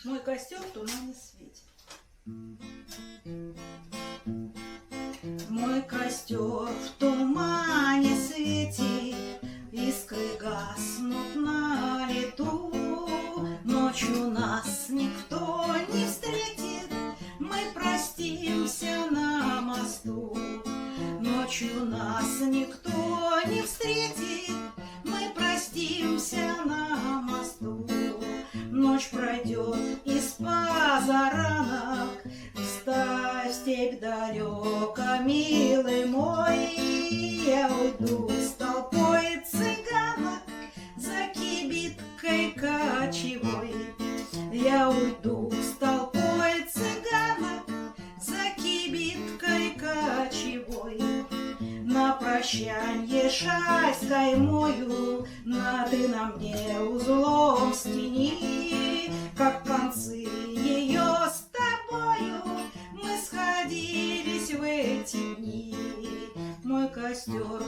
Мой костер в тумане светит. Мой костер в тумане светит, искры гаснут на лету. Ночью нас никто не встретит, мы простимся на мосту. Ночью нас никто не встретит, мы простимся на мосту. Ночь пройдет из позаранок, вставь в степь далеко, милый мой. Я уйду с толпой цыганок за кибиткой кочевой. Я уйду с толпой цыганок за кибиткой кочевой. На прощанье шаль каймою, на ты на мне узлом стяни. Как концы ее с тобою мы сходились в эти дни. Мой костер